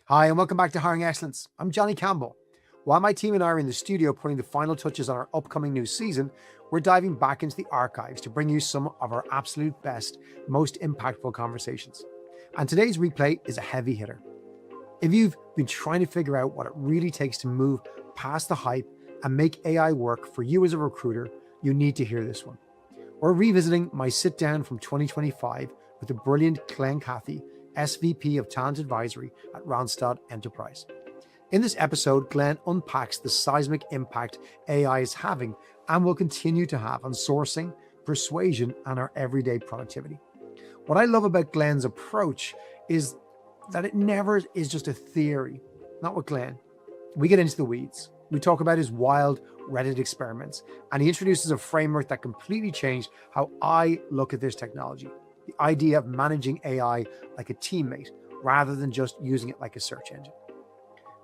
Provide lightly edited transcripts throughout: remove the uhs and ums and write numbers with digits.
Hi, and welcome back to Hiring Excellence. I'm Johnny Campbell. While my team and I are in the studio putting the final touches on our upcoming new season, we're diving back into the archives to bring you some of our absolute best, most impactful conversations. And today's replay is a heavy hitter. If you've been trying to figure out what it really takes to move past the hype and make AI work for you as a recruiter, you need to hear this one. We're revisiting my sit down from 2025 with the brilliant Glen Cathey, SVP of Talent Advisory at Randstad Enterprise. In this episode, Glen unpacks the seismic impact AI is having and will continue to have on sourcing, persuasion, and our everyday productivity. What I love about Glen's approach is that it never is just a theory. Not with Glen. We get into the weeds. We talk about his wild Reddit experiments, and he introduces a framework that completely changed how I look at this technology. The idea of managing AI like a teammate rather than just using it like a search engine.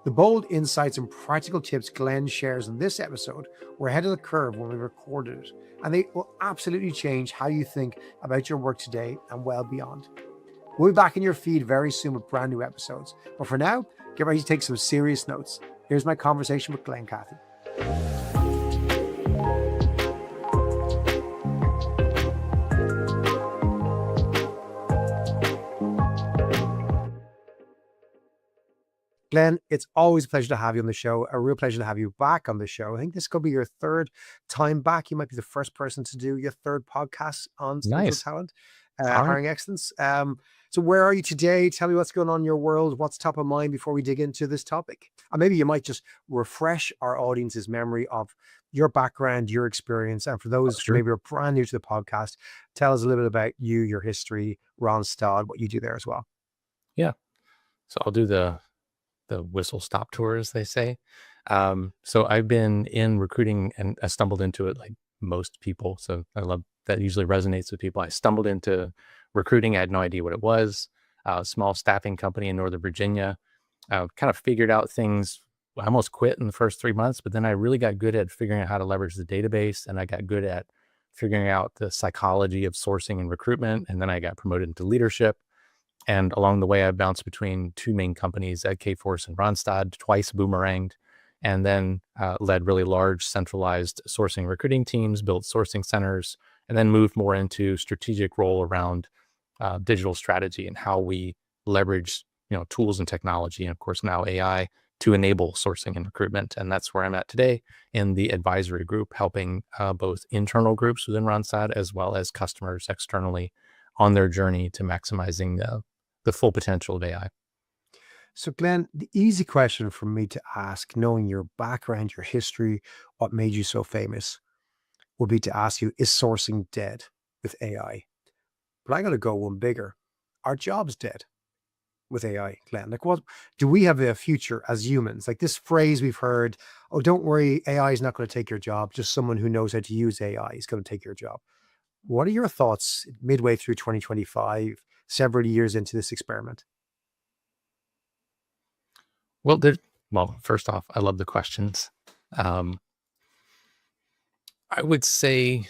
The bold insights and practical tips Glen shares in this episode were ahead of the curve when we recorded it, and they will absolutely change how you think about your work today and well beyond. We'll be back in your feed very soon with brand new episodes, but for now, get ready to take some serious notes. Here's my conversation with Glen Cathey. Glen, it's always a pleasure to have you on the show. A real pleasure to have you back on the show. I think this could be your third time back. You might be the first person to do your third podcast on social Nice. talent, All right. hiring excellence. So where are you today? Tell me what's going on in your world. What's top of mind before we dig into this topic? And maybe you might just refresh our audience's memory of your background, your experience. And for those who Sure. maybe are brand new to the podcast, tell us a little bit about you, your history, Randstad, what you do there as well. Yeah. So I'll do the whistle stop tour, as they say. So I've been in recruiting and I stumbled into it like most people. So I love that usually resonates with people. I stumbled into recruiting. I had no idea what it was. A small staffing company in Northern Virginia. Kind of figured out things. I almost quit in the first 3 months, but then I really got good at figuring out how to leverage the database, and I got good at figuring out the psychology of sourcing and recruitment. And then I got promoted into leadership. And along the way, I bounced between two main companies at Kforce and Randstad, twice boomeranged, and then led really large centralized sourcing recruiting teams, built sourcing centers, and then moved more into strategic role around digital strategy and how we leverage tools and technology, and of course now AI, to enable sourcing and recruitment. And that's where I'm at today in the advisory group, helping both internal groups within Randstad as well as customers externally on their journey to maximizing the full potential of AI. So, Glen, the easy question for me to ask, knowing your background, your history, what made you so famous, would be to ask you, is sourcing dead with AI? But I got to go one bigger. Are jobs dead with AI, Glen? Like, what do we have a future as humans? Like this phrase we've heard, oh, don't worry, AI is not going to take your job. Just someone who knows how to use AI is going to take your job. What are your thoughts midway through 2025, several years into this experiment? Well, first off, I love the questions. I would say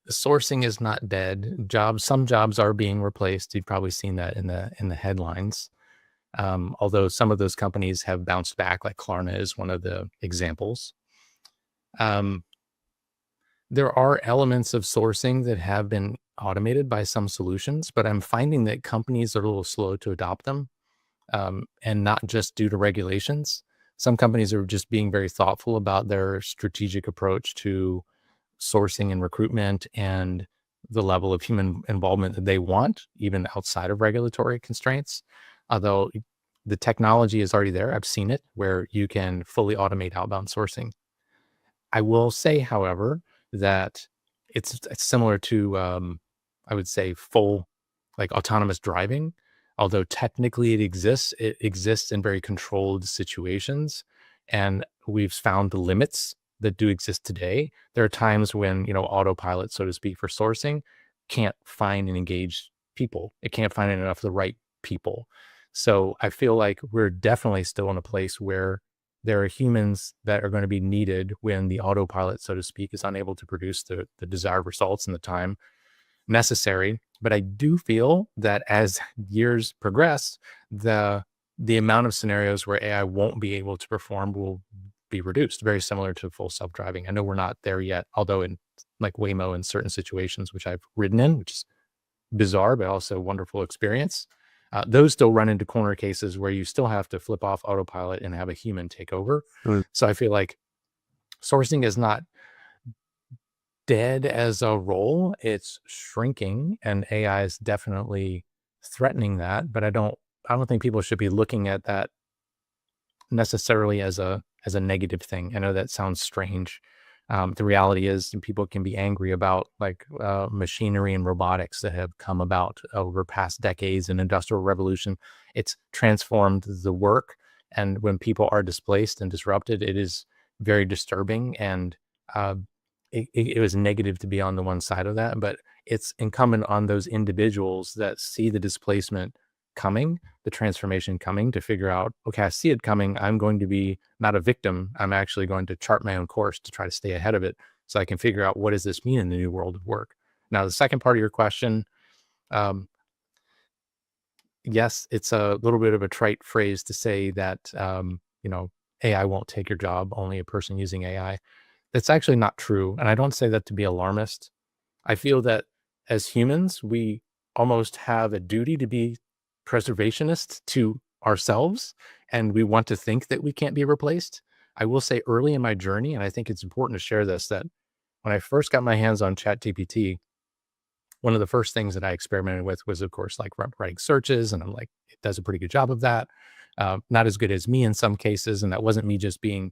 sourcing is not dead. Some jobs are being replaced. You've probably seen that in the headlines. Although some of those companies have bounced back, like Klarna is one of the examples. There are elements of sourcing that have been automated by some solutions, but I'm finding that companies are a little slow to adopt them, and not just due to regulations. Some companies are just being very thoughtful about their strategic approach to sourcing and recruitment and the level of human involvement that they want, even outside of regulatory constraints. Although the technology is already there, I've seen it where you can fully automate outbound sourcing. I will say, however, that it's similar to, I would say, full like autonomous driving. Although technically it exists in very controlled situations, and we've found the limits that do exist today. There are times when autopilot, so to speak, for sourcing can't find and engage people. It can't find enough of the right people. So I feel like we're definitely still in a place where there are humans that are going to be needed when the autopilot, so to speak, is unable to produce the desired results in the time necessary. But I do feel that as years progress, the amount of scenarios where AI won't be able to perform will be reduced, very similar to full self-driving. I know we're not there yet, although in like Waymo in certain situations, which I've ridden in, which is bizarre, but also wonderful experience. Those still run into corner cases where you still have to flip off autopilot and have a human take over. Mm. So I feel like sourcing is not dead as a role. It's shrinking, and AI is definitely threatening that. But I don't think people should be looking at that necessarily as a negative thing. I know that sounds strange. The reality is people can be angry about like machinery and robotics that have come about over past decades and industrial revolution. It's transformed the work. And when people are displaced and disrupted, it is very disturbing. And it was negative to be on the one side of that, but it's incumbent on those individuals that see the displacement coming, the transformation coming, to figure out, okay, I see it coming. I'm going to be not a victim. I'm actually going to chart my own course to try to stay ahead of it so I can figure out what does this mean in the new world of work. Now, the second part of your question, yes, it's a little bit of a trite phrase to say that, AI won't take your job, only a person using AI. That's actually not true. And I don't say that to be alarmist. I feel that as humans, we almost have a duty to be preservationists to ourselves, and we want to think that we can't be replaced. I will say early in my journey, and I think it's important to share this, that when I first got my hands on ChatGPT, one of the first things that I experimented with was, of course, like writing searches. And I'm like, it does a pretty good job of that. Not as good as me in some cases. And that wasn't me just being,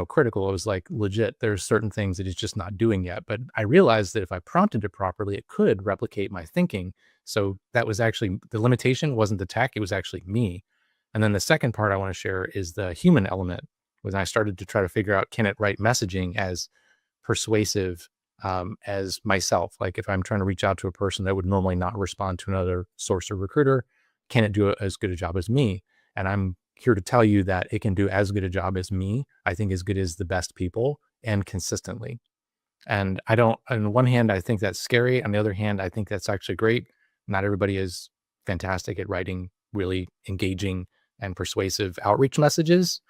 critical. It was like legit. There's certain things that it's just not doing yet. But I realized that if I prompted it properly, it could replicate my thinking. So that was actually the limitation, wasn't the tech, it was actually me. And then the second part I want to share is the human element. When I started to try to figure out, can it write messaging as persuasive as myself? Like if I'm trying to reach out to a person that would normally not respond to another source or recruiter, can it do as good a job as me? And I'm here to tell you that it can do as good a job as me. I think as good as the best people, and consistently. And I don't, on one hand, I think that's scary. On the other hand, I think that's actually great. Not everybody is fantastic at writing really engaging and persuasive outreach messages,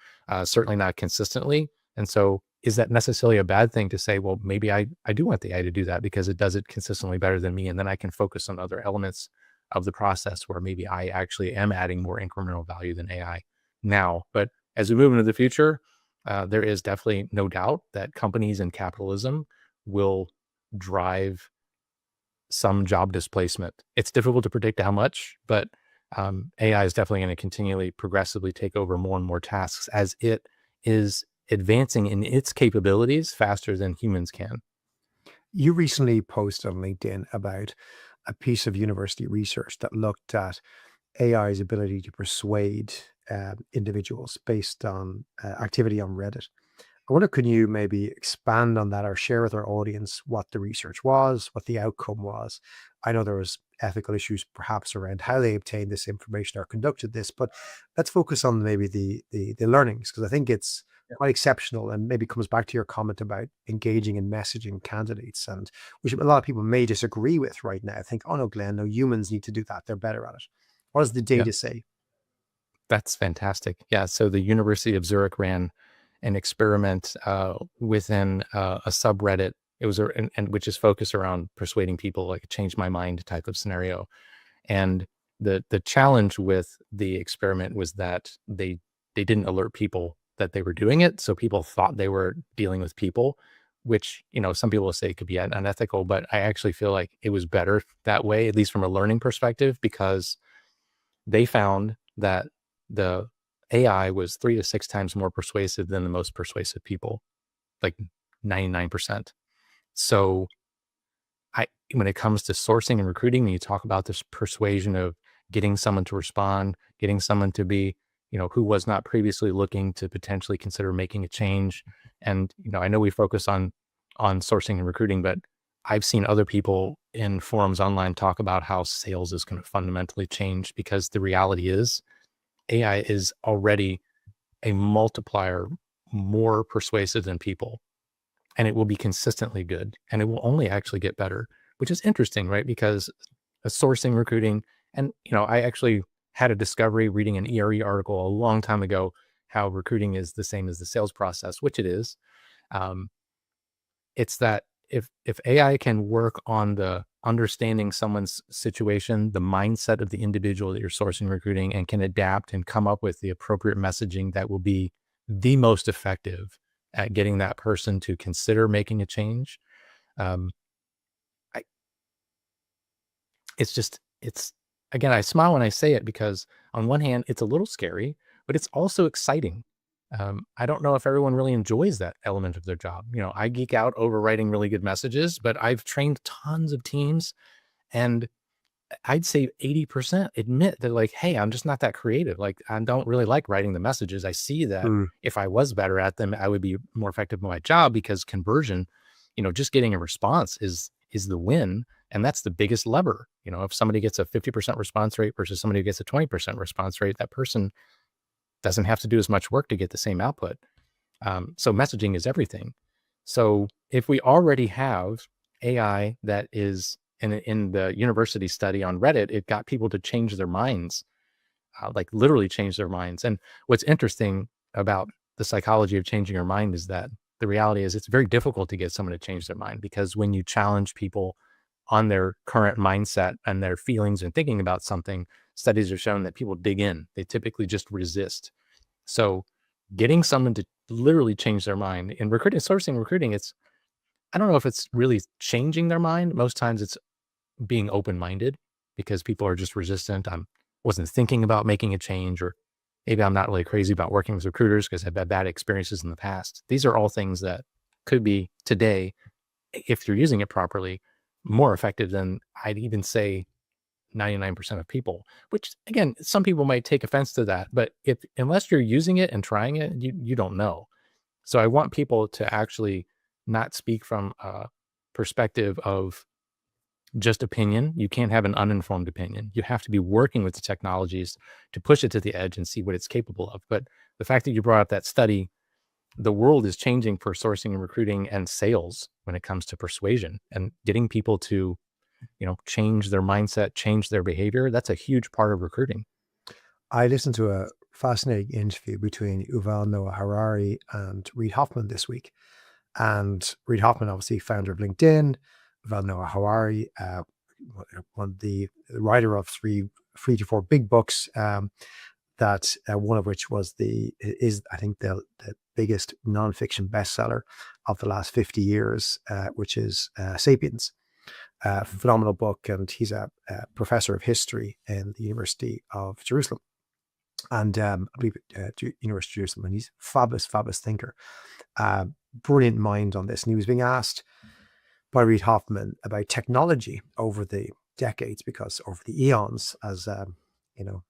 certainly not consistently. And so is that necessarily a bad thing to say, well, maybe I do want the AI to do that because it does it consistently better than me. And then I can focus on other elements of the process where maybe I actually am adding more incremental value than AI now. But as we move into the future, there is definitely no doubt that companies and capitalism will drive some job displacement. It's difficult to predict how much, but AI is definitely going to continually progressively take over more and more tasks as it is advancing in its capabilities faster than humans can. You recently posted on LinkedIn about a piece of university research that looked at AI's ability to persuade individuals based on activity on Reddit. I wonder, can you maybe expand on that or share with our audience what the research was, what the outcome was? I know there was ethical issues perhaps around how they obtained this information or conducted this, but let's focus on maybe the learnings, because I think it's quite exceptional and maybe comes back to your comment about engaging in messaging candidates, and which a lot of people may disagree with right now. Think, oh no, Glenn, no, humans need to do that. They're better at it. What does the Yeah, data say? that's fantastic. Yeah, so the University of Zurich ran an experiment within a subreddit. It was and which is focused around persuading people, like a change my mind type of scenario. And the challenge with the experiment was that they didn't alert people that they were doing it, so people thought they were dealing with people, which some people will say could be unethical, but I actually feel like it was better that way, at least from a learning perspective, because they found that the AI was 3 to 6 times more persuasive than the most persuasive people, like 99%. So when it comes to sourcing and recruiting, and you talk about this persuasion of getting someone to respond, getting someone to be, who was not previously looking to potentially consider making a change. And, I know we focus on sourcing and recruiting, but I've seen other people in forums online talk about how sales is going to fundamentally change, because the reality is AI is already a multiplier more persuasive than people, and it will be consistently good, and it will only actually get better, which is interesting, right? Because sourcing, recruiting, and I actually had a discovery reading an ERE article a long time ago, how recruiting is the same as the sales process, which it is. Um, it's that if AI can work on the understanding someone's situation, the mindset of the individual that you're sourcing, recruiting, and can adapt and come up with the appropriate messaging that will be the most effective at getting that person to consider making a change. Um, I, it's again, I smile when I say it, because on one hand, it's a little scary, but it's also exciting. I don't know if everyone really enjoys that element of their job. I geek out over writing really good messages, but I've trained tons of teams, and I'd say 80% admit that, like, hey, I'm just not that creative. Like, I don't really like writing the messages. I see that if I was better at them, I would be more effective in my job, because conversion, just getting a response is the win. And that's the biggest lever. If somebody gets a 50% response rate versus somebody who gets a 20% response rate, that person doesn't have to do as much work to get the same output. So messaging is everything. So if we already have AI that is in the university study on Reddit, it got people to change their minds, like literally change their minds. And what's interesting about the psychology of changing your mind is that the reality is it's very difficult to get someone to change their mind, because when you challenge people on their current mindset and their feelings and thinking about something, studies have shown that people dig in. They typically just resist. So getting someone to literally change their mind in recruiting, sourcing, recruiting, I don't know if it's really changing their mind. Most times it's being open-minded, because people are just resistant. Wasn't thinking about making a change, or maybe I'm not really crazy about working with recruiters because I've had bad experiences in the past. These are all things that could be today, if you're using it properly, more effective than I'd even say 99% of people, which again, some people might take offense to that, but unless you're using it and trying it, you don't know. So I want people to actually not speak from a perspective of just opinion. You can't have an uninformed opinion. You have to be working with the technologies to push it to the edge and see what it's capable of. But the fact that you brought up that study, the world is changing for sourcing and recruiting and sales when it comes to persuasion and getting people to, change their mindset, change their behavior. That's a huge part of recruiting. I listened to a fascinating interview between Yuval Noah Harari and Reid Hoffman this week. And Reid Hoffman, obviously founder of LinkedIn, Yuval Noah Harari, the writer of three to four big books, that one of which is I think the biggest nonfiction bestseller of the last 50 years, which is Sapiens. Phenomenal book, and he's a professor of history in the University of Jerusalem, and I believe University of Jerusalem, and he's fabulous thinker, brilliant mind on this. And he was being asked by Reid Hoffman about technology over the decades, because over the eons, as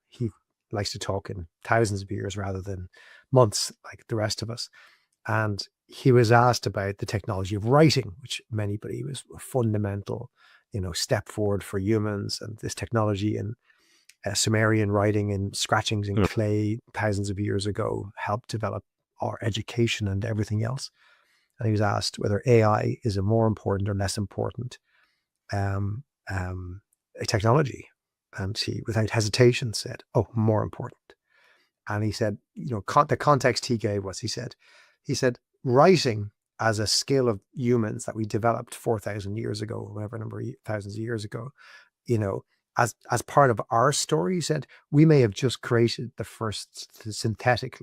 he likes to talk in thousands of years rather than months like the rest of us. And he was asked about the technology of writing, which many believe was a fundamental, step forward for humans. And this technology in Sumerian writing and scratchings in clay thousands of years ago helped develop our education and everything else. And he was asked whether AI is a more important or less important a technology. And he, without hesitation, said, "Oh, more important." And he said, the context he gave was, he said, writing as a skill of humans that we developed 4,000 years ago, whatever number of thousands of years ago, as part of our story, he said, we may have just created the first synthetic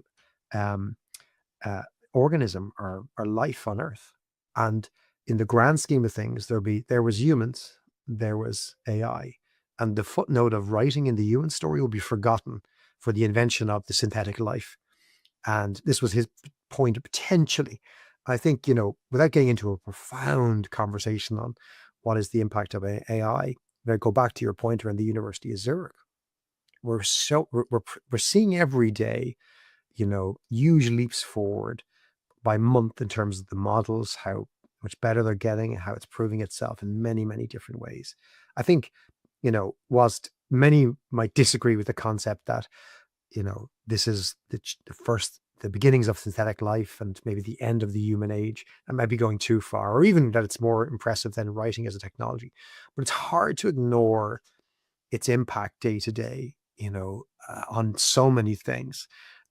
organism or life on Earth. And in the grand scheme of things, there was humans, there was AI, and the footnote of writing in the human story will be forgotten for the invention of the synthetic life. And this was his point, potentially. I think, without getting into a profound conversation on what is the impact of AI, I go back to your point around the University of Zurich. We're seeing every day, huge leaps forward by month in terms of the models, how much better they're getting, and how it's proving itself in many, many different ways. I think, whilst many might disagree with the concept that, this is the first the beginnings of synthetic life and maybe the end of the human age. That might be going too far, or even that it's more impressive than writing as a technology. But it's hard to ignore its impact day to day, on so many things,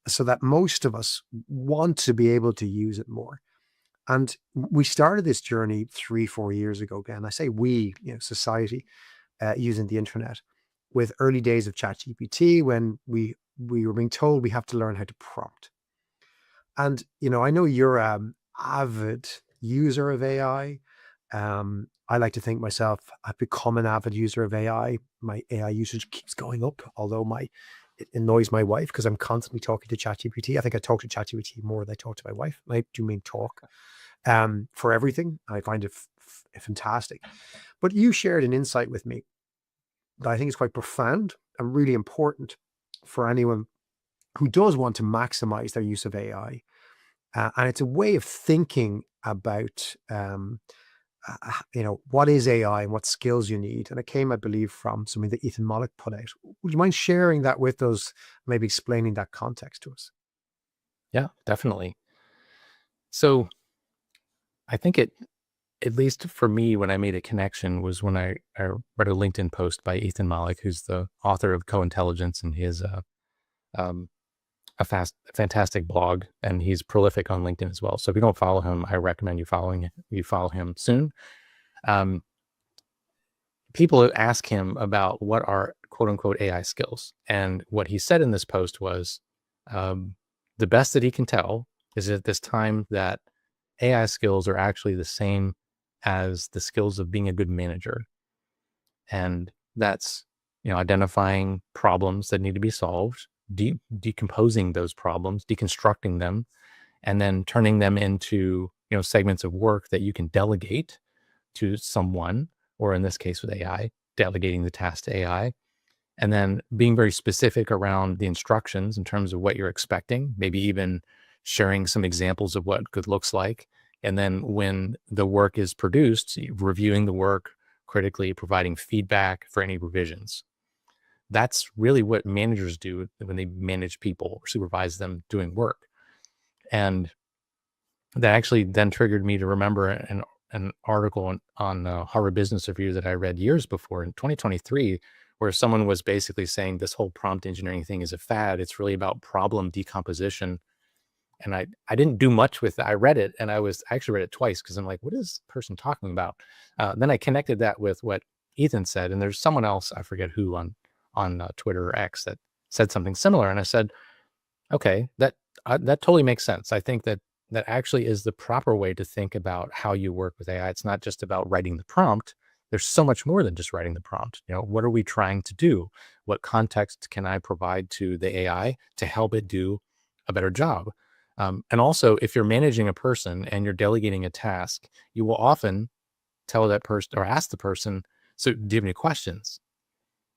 so that most of us want to be able to use it more. And we started this journey 3, 4 years ago. Again, I say we, society, using the internet, with early days of ChatGPT, when we were being told we have to learn how to prompt. And I know you're an avid user of AI. I like to think myself, I've become an avid user of AI. My AI usage keeps going up, although it annoys my wife because I'm constantly talking to ChatGPT. I think I talk to ChatGPT more than I talk to my wife. I do mean talk for everything. I find it fantastic. But you shared an insight with me that I think is quite profound and really important for anyone who does want to maximize their use of AI. And it's a way of thinking about, what is AI and what skills you need. And it came, I believe, from something that Ethan Mollick put out. Would you mind sharing that with us, maybe explaining that context to us? Yeah, definitely. So I think at least for me, when I made a connection was when I read a LinkedIn post by Ethan Mollick, who's the author of Co-Intelligence, and he has a fantastic blog, and he's prolific on LinkedIn as well. So if you don't follow him, I recommend you follow him soon. People ask him about what are quote unquote AI skills. And what he said in this post was, the best that he can tell is at this time that AI skills are actually the same as the skills of being a good manager. And that's, identifying problems that need to be solved, decomposing those problems, deconstructing them, and then turning them into, segments of work that you can delegate to someone, or in this case with AI, delegating the task to AI, and then being very specific around the instructions in terms of what you're expecting, maybe even sharing some examples of what good looks like. And then when the work is produced, reviewing the work critically, providing feedback for any revisions. That's really what managers do when they manage people or supervise them doing work. And that actually then triggered me to remember an article on Harvard Business Review that I read years before in 2023, where someone was basically saying this whole prompt engineering thing is a fad. It's really about problem decomposition. And I didn't do much with it. I read it, and I actually read it twice because I'm like, what is this person talking about? Then I connected that with what Ethan said, and there's someone else, I forget who, on Twitter or X, that said something similar. And I said, okay, that totally makes sense. I think that actually is the proper way to think about how you work with AI. It's not just about writing the prompt. There's so much more than just writing the prompt. What are we trying to do? What context can I provide to the AI to help it do a better job? And also, if you're managing a person and you're delegating a task, you will often tell that person or ask the person, so do you have any questions?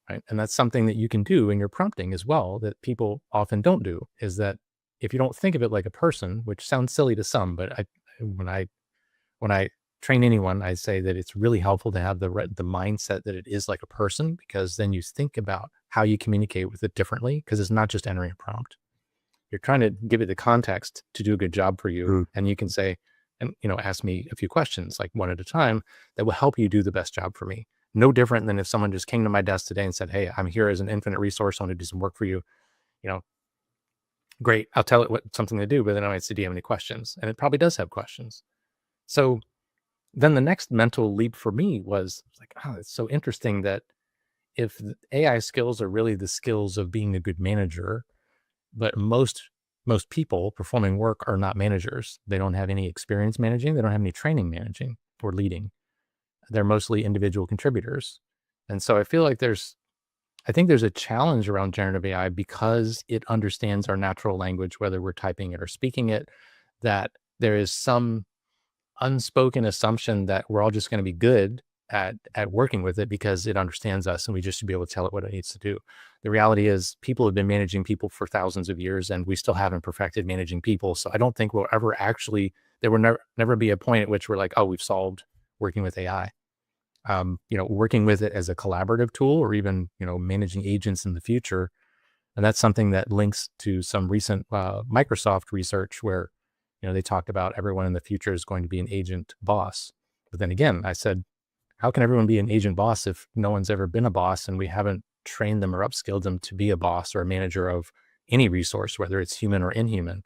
Right? And that's something that you can do in your prompting as well, that people often don't do, is that if you don't think of it like a person, which sounds silly to some, but when I train anyone, I say that it's really helpful to have the mindset that it is like a person, because then you think about how you communicate with it differently, because it's not just entering a prompt. You're trying to give it the context to do a good job for you. And you can say, and ask me a few questions, like one at a time, that will help you do the best job for me. No different than if someone just came to my desk today and said, hey, I'm here as an infinite resource. I want to do some work for you. Great. I'll tell it something to do, but then I might say, do you have any questions? And it probably does have questions. So then the next mental leap for me was like, oh, it's so interesting that if AI skills are really the skills of being a good manager, but most people performing work are not managers. They don't have any experience managing. They don't have any training managing or leading. They're mostly individual contributors. And so I feel like I think there's a challenge around generative AI because it understands our natural language, whether we're typing it or speaking it, that there is some unspoken assumption that we're all just going to be good at working with it because it understands us and we just should be able to tell it what it needs to do. The reality is people have been managing people for thousands of years and we still haven't perfected managing people. So I don't think we'll ever there will never be a point at which we're like, oh, we've solved working with AI. Working with it as a collaborative tool or even, managing agents in the future, And that's something that links to some recent Microsoft research where, they talked about everyone in the future is going to be an agent boss. But then again, I said, how can everyone be an agent boss if no one's ever been a boss and we haven't trained them or upskilled them to be a boss or a manager of any resource, whether it's human or inhuman?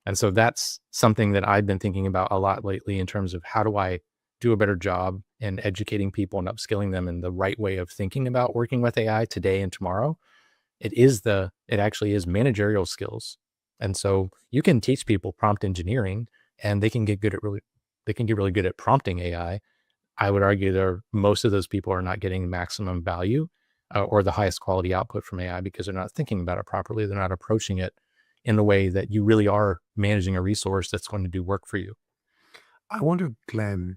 And so that's something that I've been thinking about a lot lately in terms of how do I do a better job in educating people and upskilling them in the right way of thinking about working with AI today and tomorrow. It actually is managerial skills. And so you can teach people prompt engineering and they can get really good at prompting AI. I would argue most of those people are not getting maximum value or the highest quality output from AI because they're not thinking about it properly. They're not approaching it in the way that you really are managing a resource that's going to do work for you. I wonder, Glenn,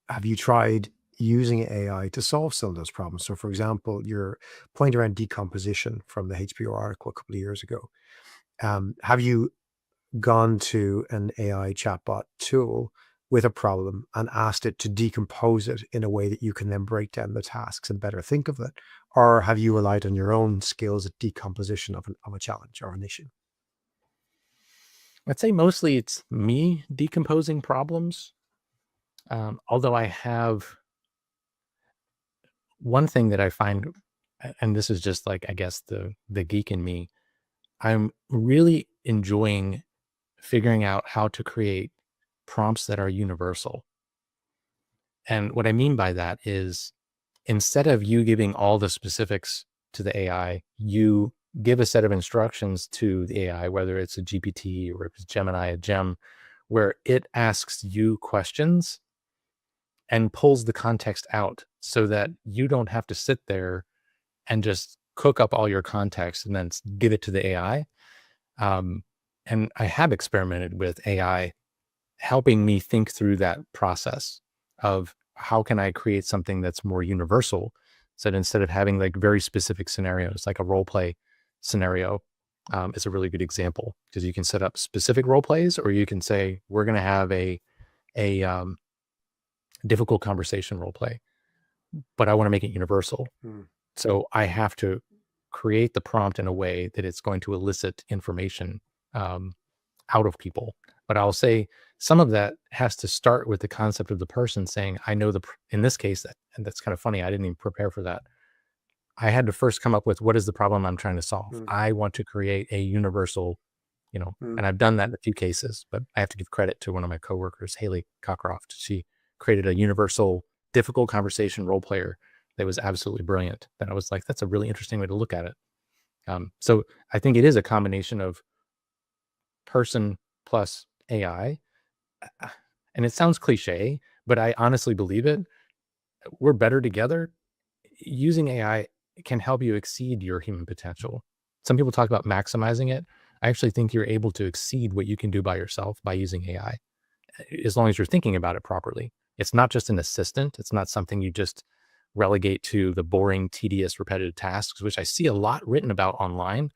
have you tried using AI to solve some of those problems? So, for example, your point around decomposition from the HBR article a couple of years ago. Have you gone to an AI chatbot tool with a problem and asked it to decompose it in a way that you can then break down the tasks and better think of it? Or have you relied on your own skills at decomposition of a challenge or an issue? I'd say mostly it's me decomposing problems. Although I have one thing that I find, and this is just like, I guess the geek in me, I'm really enjoying figuring out how to create prompts that are universal. And what I mean by that is instead of you giving all the specifics to the AI, you give a set of instructions to the AI, whether it's a GPT or if it's Gemini, a gem, where it asks you questions and pulls the context out so that you don't have to sit there and just cook up all your context and then give it to the AI. And I have experimented with AI helping me think through that process of how can I create something that's more universal. So that instead of having like very specific scenarios, like a role play scenario is a really good example because you can set up specific role plays, or you can say, we're going to have a difficult conversation role play, but I want to make it universal. So I have to create the prompt in a way that it's going to elicit information out of people. But I'll say some of that has to start with the concept of the person saying, I know in this case, and that's kind of funny, I didn't even prepare for that. I had to first come up with what is the problem I'm trying to solve. I want to create a universal, and I've done that in a few cases, but I have to give credit to one of my coworkers, Haley Cockcroft. She created a universal difficult conversation role player that was absolutely brilliant. That I was like, that's a really interesting way to look at it. So I think it is a combination of person plus AI. And it sounds cliche, but I honestly believe it. We're better together. Using AI can help you exceed your human potential. Some people talk about maximizing it. I actually think you're able to exceed what you can do by yourself by using AI, as long as you're thinking about it properly. It's not just an assistant. It's not something you just relegate to the boring, tedious, repetitive tasks, which I see a lot written about online.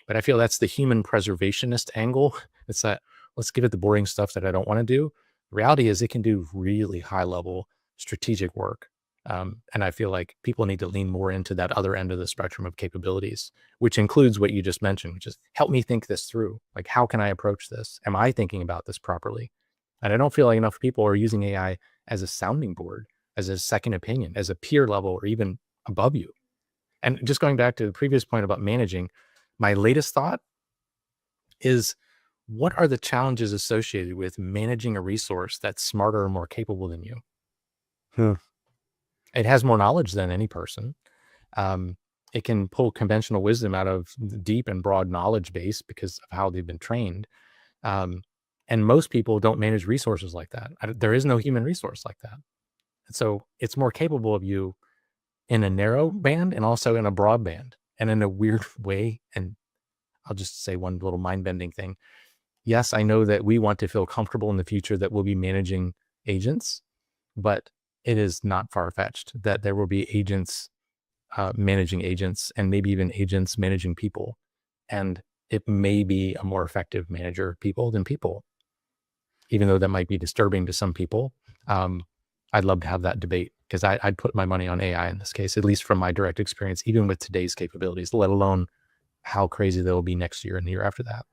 But I feel that's the human preservationist angle. It's that let's give it the boring stuff that I don't want to do. The reality is it can do really high level strategic work. And I feel like people need to lean more into that other end of the spectrum of capabilities, which includes what you just mentioned, which is help me think this through. Like, how can I approach this? Am I thinking about this properly? And I don't feel like enough people are using AI as a sounding board, as a second opinion, as a peer level, or even above you. And just going back to the previous point about managing, my latest thought is, what are the challenges associated with managing a resource that's smarter or more capable than you? It has more knowledge than any person. It can pull conventional wisdom out of the deep and broad knowledge base because of how they've been trained. And most people don't manage resources like that. There is no human resource like that. And so it's more capable of you in a narrow band and also in a broad band. And in a weird way, and I'll just say one little mind-bending thing. Yes, I know that we want to feel comfortable in the future that we'll be managing agents, but it is not far-fetched that there will be agents managing agents, and maybe even agents managing people. And it may be a more effective manager of people than people, even though that might be disturbing to some people. I'd love to have that debate because I'd put my money on AI in this case, at least from my direct experience, even with today's capabilities, let alone how crazy they'll be next year and the year after that.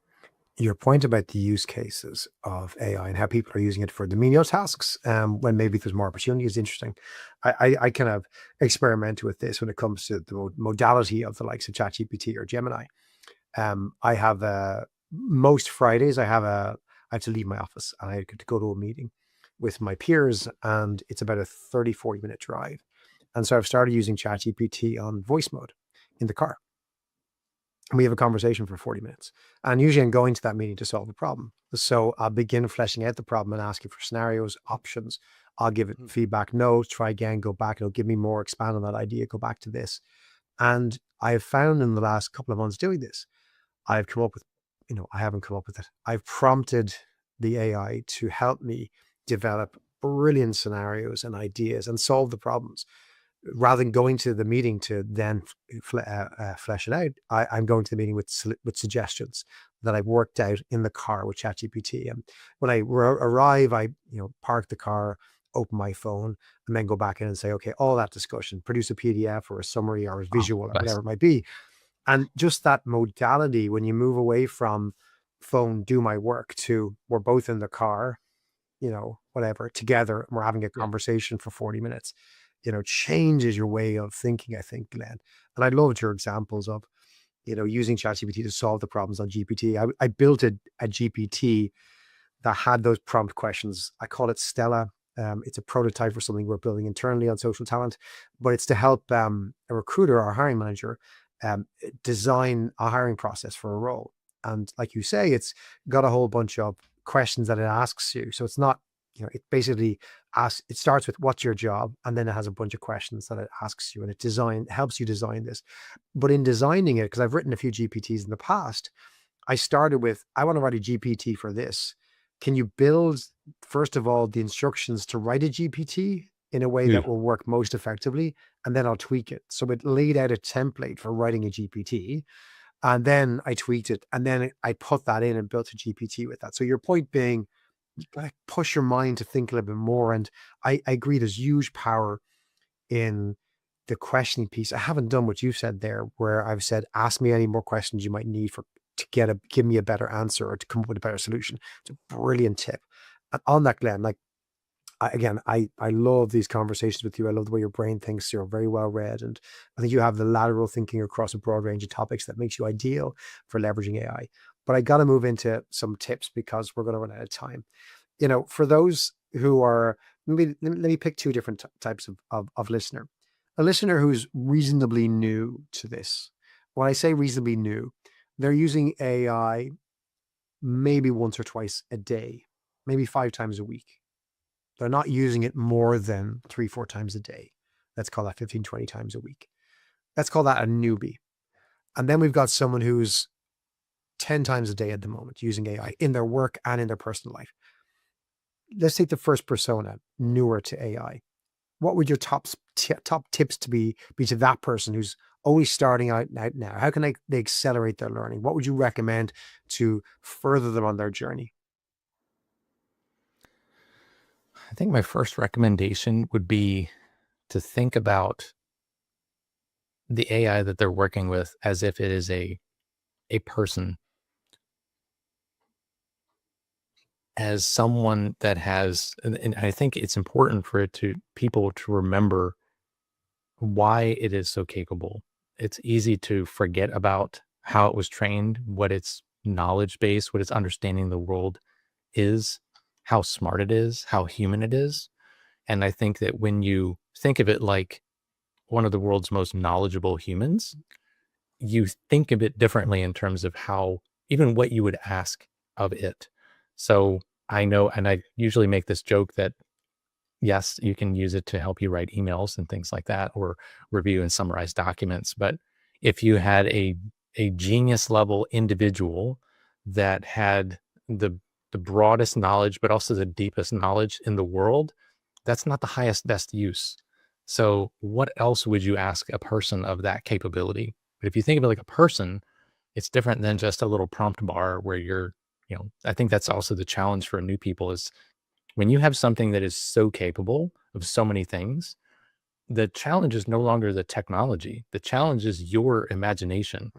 Your point about the use cases of AI and how people are using it for the menial tasks, when maybe there's more opportunity, is interesting. I kind of experiment with this when it comes to the modality of the likes of ChatGPT or Gemini. I have most Fridays I have to leave my office and I get to go to a meeting with my peers, and it's about a 30-40 minute drive. And so I've started using ChatGPT on voice mode in the car. And we have a conversation for 40 minutes. And usually I'm going to that meeting to solve a problem. So I'll begin fleshing out the problem and asking for scenarios, options. I'll give it feedback, notes, try again, go back. It'll give me more, expand on that idea, go back to this. And I have found in the last couple of months doing this, I've come up with, I haven't come up with it. I've prompted the AI to help me develop brilliant scenarios and ideas and solve the problems. Rather than going to the meeting to then flesh it out, I'm going to the meeting with suggestions that I've worked out in the car with ChatGPT. And when I arrive, I park the car, open my phone, and then go back in and say, okay, all that discussion, produce a PDF or a summary or a visual or whatever it might be. And just that modality, when you move away from phone, do my work, to we're both in the car, whatever, together, and we're having a conversation for 40 minutes, changes your way of thinking, I think, Glenn. And I loved your examples of, using ChatGPT to solve the problems on GPT. I built a GPT that had those prompt questions. I call it Stella. It's a prototype for something we're building internally on social talent, but it's to help a recruiter or hiring manager design a hiring process for a role. And like you say, it's got a whole bunch of questions that it asks you. So it's not, it basically it starts with what's your job, and then it has a bunch of questions that it asks you, and it helps you design this. But in designing it, because I've written a few GPTs in the past, I started with, I want to write a GPT for this. Can you build, first of all, the instructions to write a GPT in a way that will work most effectively, and then I'll tweak it. So it laid out a template for writing a GPT, and then I tweaked it, and then I put that in and built a GPT with that. So your point being, push your mind to think a little bit more. And I agree, there's huge power in the questioning piece. I haven't done what you've said there, where I've said, ask me any more questions you might need to give me a better answer or to come up with a better solution. It's a brilliant tip. And on that, Glenn, I love these conversations with you. I love the way your brain thinks. You're very well read. And I think you have the lateral thinking across a broad range of topics that makes you ideal for leveraging AI. But I got to move into some tips because we're going to run out of time. For those who are, let me pick two different types of listener. A listener who's reasonably new to this. When I say reasonably new, they're using AI maybe once or twice a day, maybe 5 times a week. They're not using it more than 3-4 times a day. Let's call that 15-20 times a week. Let's call that a newbie. And then we've got someone who's 10 times a day at the moment using AI in their work and in their personal life. Let's take the first persona, newer to AI. What would your top tips to be to that person who's only starting out now? How can they accelerate their learning? What would you recommend to further them on their journey? I think my first recommendation would be to think about the AI that they're working with as if it is a person, as someone that has, and I think it's important for people to remember why it is so capable. It's easy to forget about how it was trained, what its knowledge base, what its understanding of the world is, how smart it is, how human it is. And I think that when you think of it like one of the world's most knowledgeable humans, you think of it differently in terms of how, even what you would ask of it. So I know, and I usually make this joke that, yes, you can use it to help you write emails and things like that, or review and summarize documents. But if you had a genius level individual that had the broadest knowledge, but also the deepest knowledge in the world, that's not the highest, best use. So what else would you ask a person of that capability? But if you think of it like a person, it's different than just a little prompt bar where I think that's also the challenge for new people is when you have something that is so capable of so many things, the challenge is no longer the technology. The challenge is your imagination.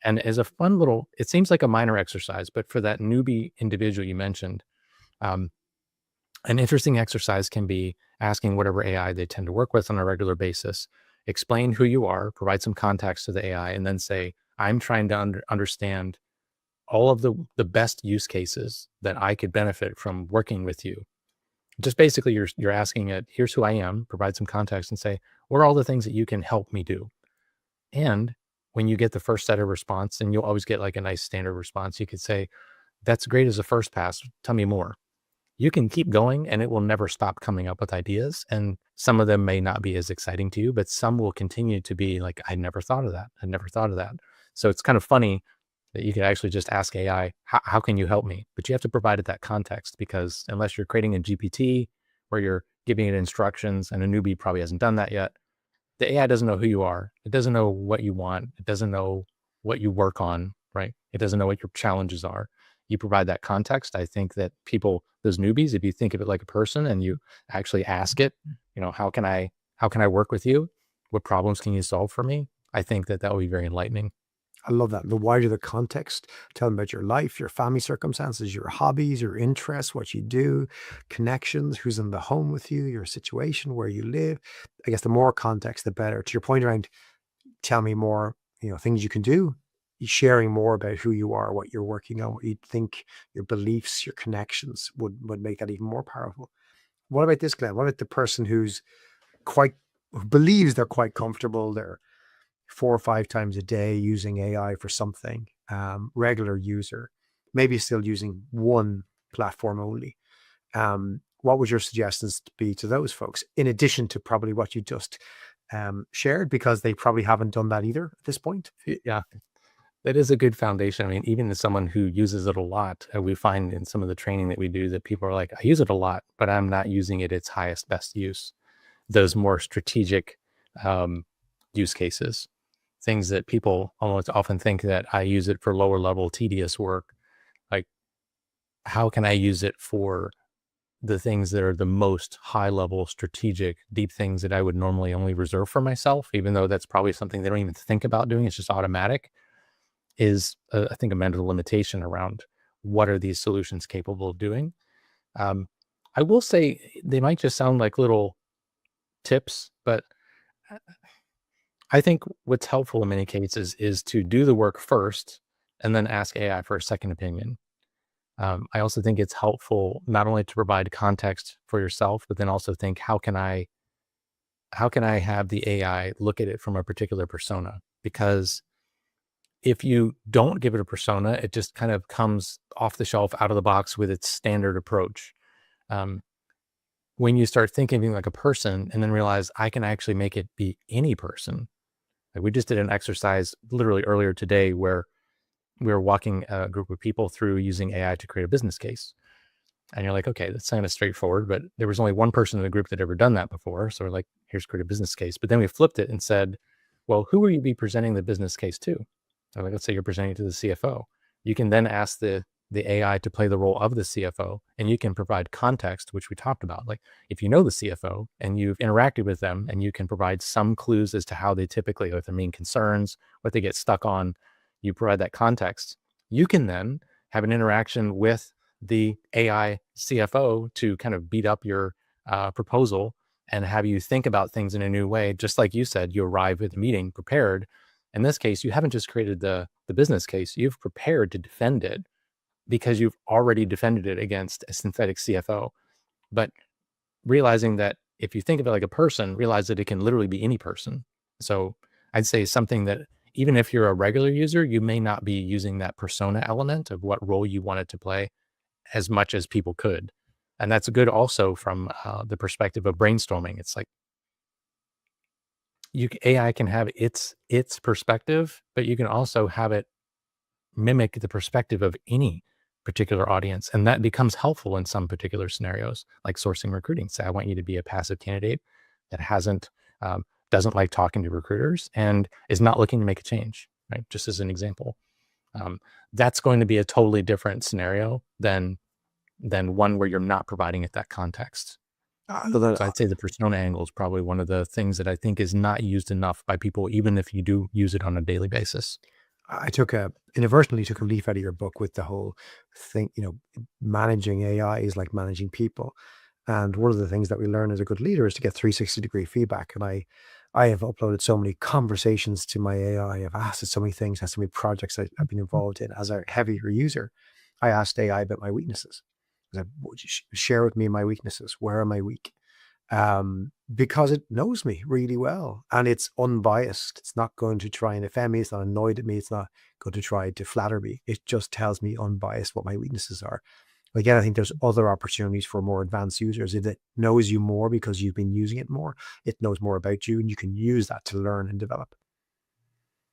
And as a fun little, it seems like a minor exercise, but for that newbie individual you mentioned, um, an interesting exercise can be asking whatever AI they tend to work with on a regular basis, explain who you are, provide some context to the AI, and then say, I'm trying to understand all of the best use cases that I could benefit from working with you. Just basically, you're asking it, here's who I am, provide some context, and say, what are all the things that you can help me do? And when you get the first set of response, and you'll always get like a nice standard response, you could say, that's great as a first pass. Tell me more. You can keep going and it will never stop coming up with ideas. And some of them may not be as exciting to you, but some will continue to be like, I never thought of that. I never thought of that. So it's kind of funny that you could actually just ask AI, how can you help me? But you have to provide it that context, because unless you're creating a GPT where you're giving it instructions, and a newbie probably hasn't done that yet, the AI doesn't know who you are. It doesn't know what you want. It doesn't know what you work on, right? It doesn't know what your challenges are. You provide that context. I think that people, those newbies, if you think of it like a person and you actually ask it, how can I work with you? What problems can you solve for me? I think that will be very enlightening. I love that. The wider the context, tell them about your life, your family circumstances, your hobbies, your interests, what you do, connections, who's in the home with you, your situation, where you live. I guess the more context, the better. To your point around, tell me more, things you can do, sharing more about who you are, what you're working on, what you think, your beliefs, your connections would make that even more powerful. What about this, Glenn? What about the person who believes they're quite comfortable, they're 4 or 5 times a day using AI for something, regular user, maybe still using one platform only. What would your suggestions be to those folks, in addition to probably what you just shared, because they probably haven't done that either at this point? Yeah, that is a good foundation. I mean, even as someone who uses it a lot, we find in some of the training that we do that people are like, I use it a lot, but I'm not using it its highest, best use. Those more strategic use cases, things that people almost often think that I use it for lower level tedious work. Like, how can I use it for the things that are the most high level strategic, deep things that I would normally only reserve for myself, even though that's probably something they don't even think about doing. It's just automatic, is I think a mental limitation around what are these solutions capable of doing. I will say they might just sound like little tips, but I think what's helpful in many cases is to do the work first and then ask AI for a second opinion. I also think it's helpful not only to provide context for yourself, but then also think, how can I have the AI look at it from a particular persona? Because if you don't give it a persona, it just kind of comes off the shelf, out of the box with its standard approach. When you start thinking like a person and then realize I can actually make it be any person. Like, we just did an exercise literally earlier today where we were walking a group of people through using AI to create a business case. And you're like, okay, that's kind of straightforward, but there was only one person in the group that had ever done that before. So we're like, here's create a business case. But then we flipped it and said, well, who will you be presenting the business case to? So like, let's say you're presenting it to the CFO. You can then ask the AI to play the role of the CFO, and you can provide context, which we talked about. Like, if you know the CFO and you've interacted with them, and you can provide some clues as to how they typically, what their main concerns, what they get stuck on, you provide that context. You can then have an interaction with the AI CFO to kind of beat up your proposal and have you think about things in a new way. Just like you said, you arrive at the meeting prepared. In this case, you haven't just created the business case, you've prepared to defend it, because you've already defended it against a synthetic CFO. But realizing that if you think of it like a person, realize that it can literally be any person. So I'd say something that even if you're a regular user, you may not be using that persona element of what role you want it to play as much as people could. And that's good also from the perspective of brainstorming. It's like, AI can have its perspective, but you can also have it mimic the perspective of any particular audience. And that becomes helpful in some particular scenarios, like sourcing recruiting. Say, I want you to be a passive candidate that doesn't like talking to recruiters and is not looking to make a change, right? Just as an example. That's going to be a totally different scenario than one where you're not providing it that context. So I'd say the persona angle is probably one of the things that I think is not used enough by people, even if you do use it on a daily basis. I inadvertently took a leaf out of your book with the whole thing, managing AI is like managing people. And one of the things that we learn as a good leader is to get 360-degree feedback. And I have uploaded so many conversations to my AI. I've asked it so many things, had so many projects I've been involved in. As a heavier user, I asked AI about my weaknesses. I said, would you share with me my weaknesses? Where am I weak? Because it knows me really well and it's unbiased. It's not going to try and offend me. It's not annoyed at me. It's not going to try to flatter me. It just tells me unbiased what my weaknesses are. Again, I think there's other opportunities for more advanced users. If it knows you more because you've been using it more, it knows more about you and you can use that to learn and develop.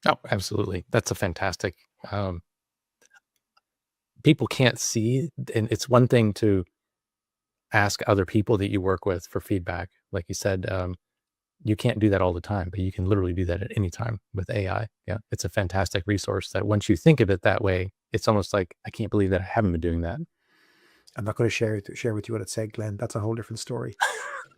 Oh, absolutely. That's a fantastic, people can't see, and it's one thing to ask other people that you work with for feedback. Like you said, you can't do that all the time, but you can literally do that at any time with AI. Yeah. It's a fantastic resource that once you think of it that way, it's almost like, I can't believe that I haven't been doing that. I'm not going to share with you what it said, Glenn. That's a whole different story.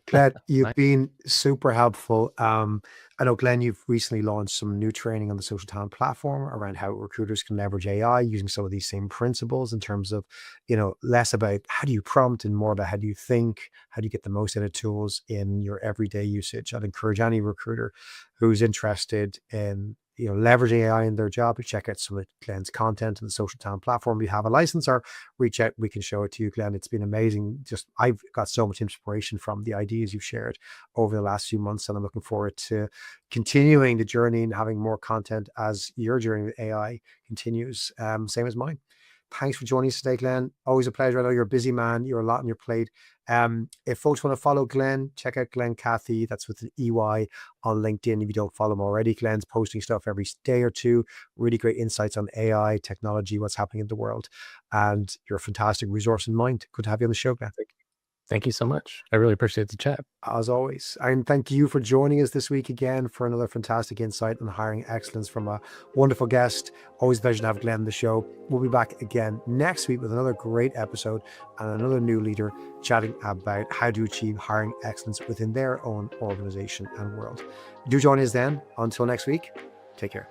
Glenn, you've been super helpful. I know, Glenn, you've recently launched some new training on the social talent platform around how recruiters can leverage AI using some of these same principles in terms of, less about how do you prompt and more about how do you think, how do you get the most out of tools in your everyday usage. I'd encourage any recruiter who's interested in leveraging AI in their job to check out some of Glenn's content on the social talent platform. If you have a license or reach out, we can show it to you, Glenn. It's been amazing. I've got so much inspiration from the ideas you've shared over the last few months, and I'm looking forward to continuing the journey and having more content as your journey with AI continues. Same as mine. Thanks for joining us today, Glenn. Always a pleasure. I know you're a busy man. You're a lot on your plate. If folks want to follow Glenn, check out Glen Cathey. That's with an EY on LinkedIn. If you don't follow him already, Glenn's posting stuff every day or two. Really great insights on AI, technology, what's happening in the world. And you're a fantastic resource in mind. Good to have you on the show, Glenn. Thank you so much. I really appreciate the chat. As always. And thank you for joining us this week again for another fantastic insight on hiring excellence from a wonderful guest. Always a pleasure to have Glenn on the show. We'll be back again next week with another great episode and another new leader chatting about how to achieve hiring excellence within their own organization and world. Do join us then. Until next week, take care.